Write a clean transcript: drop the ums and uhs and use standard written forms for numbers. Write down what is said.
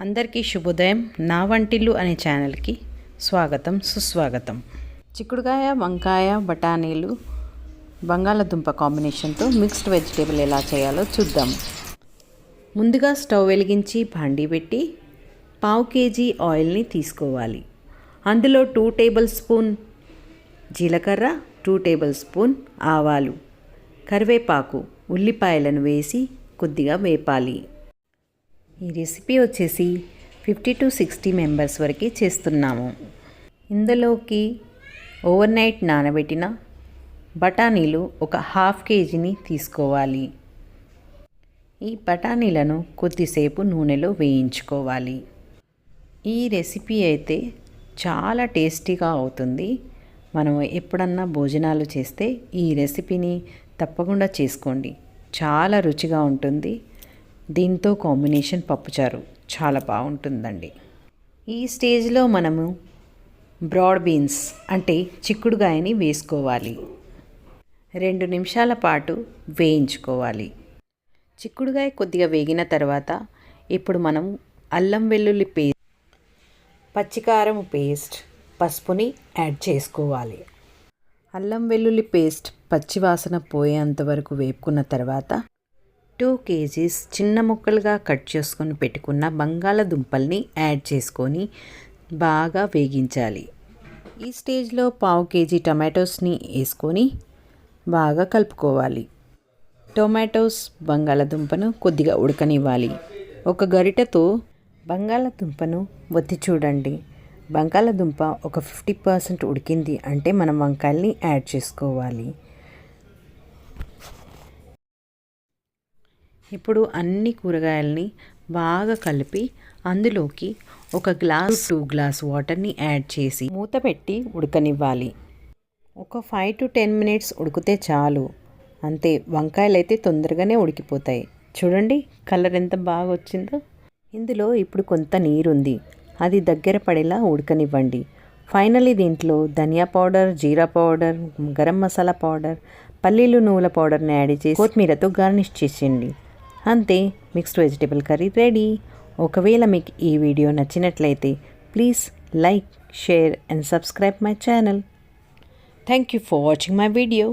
అందరికీ శుభోదయం. నా వంటిల్లు అనే ఛానల్కి స్వాగతం, సుస్వాగతం. చిక్కుడుకాయ, వంకాయ, బఠానీలు, బంగాళదుంప కాంబినేషన్తో మిక్స్డ్ వెజిటేబుల్ ఎలా చేయాలో చూద్దాం. ముందుగా స్టవ్ వెలిగించి భాండీ పెట్టి 1/2 kg ఆయిల్ని తీసుకోవాలి. అందులో 2 టేబుల్ స్పూన్ జీలకర్ర, 2 టేబుల్ స్పూన్ ఆవాలు, కరివేపాకు, ఉల్లిపాయలను వేసి కొద్దిగా వేపాలి. ఈ రెసిపీ వచ్చేసి 50 to 60 మెంబర్స్ వరకు చేస్తున్నాము. ఇందులోకి ఓవర్ నైట్ నానబెట్టిన బఠానీలు ఒక 1/2 kgని తీసుకోవాలి. ఈ బఠానీలను కొద్దిసేపు నూనెలో వేయించుకోవాలి. ఈ రెసిపీ అయితే చాలా టేస్టీగా అవుతుంది. మనం ఎప్పుడన్నా భోజనాలు చేస్తే ఈ రెసిపీని తప్పకుండా చేసుకోండి. చాలా రుచిగా ఉంటుంది. దీంతో కాంబినేషన్ పప్పుచారు చాలా బాగుంటుందండి. ఈ స్టేజ్లో మనము బ్రాడ్ బీన్స్ అంటే చిక్కుడుకాయని వేసుకోవాలి. 2 నిమిషాల పాటు వేయించుకోవాలి. చిక్కుడుకాయ కొద్దిగా వేగిన తర్వాత ఇప్పుడు మనం అల్లం వెల్లుల్లి పేస్ట్, పచ్చికారం పేస్ట్, పసుపుని యాడ్ చేసుకోవాలి. అల్లం వెల్లుల్లి పేస్ట్ పచ్చివాసన పోయేంత వరకు వేపుకున్న తర్వాత 2 kg చిన్న ముక్కలుగా కట్ చేసుకొని పెట్టుకున్న బంగాళదుంపల్ని యాడ్ చేసుకొని బాగా వేగించాలి. ఈ స్టేజ్లో 1/2 kg టమాటోస్ని వేసుకొని బాగా కలుపుకోవాలి. టొమాటోస్, బంగాళదుంపను కొద్దిగా ఉడకనివ్వాలి. ఒక గరిటెతో బంగాళదుంపను ఒత్తి చూడండి. బంగాళదుంప ఒక 50% ఉడికింది అంటే మనం వంకాయల్ని యాడ్ చేసుకోవాలి. ఇప్పుడు అన్ని కూరగాయల్ని బాగా కలిపి అందులోకి 1 గ్లాస్ 2 గ్లాస్ వాటర్ని యాడ్ చేసి మూత పెట్టి ఉడకనివ్వాలి. ఒక 5 to 10 మినిట్స్ ఉడికితే చాలు. అంతే, వంకాయలు అయితే తొందరగానే ఉడికిపోతాయి. చూడండి కలర్ ఎంత బాగా వచ్చిందో. ఇందులో ఇప్పుడు కొంత నీరు ఉంది, అది దగ్గర పడేలా ఉడకనివ్వండి. ఫైనల్లీ దీంట్లో ధనియా పౌడర్, జీరా పౌడర్, గరం మసాలా పౌడర్, పల్లీలు నువ్వుల పౌడర్ని యాడ్ చేసి కొత్తిమీరతో గార్నిష్ చేసేయండి. అంతే, మిక్స్డ్ వెజిటేబుల్ కర్రీ రెడీ. ఒకవేళ మీకు ఈ వీడియో నచ్చినట్లయితే please like, share and subscribe my channel. Thank you for watching my video.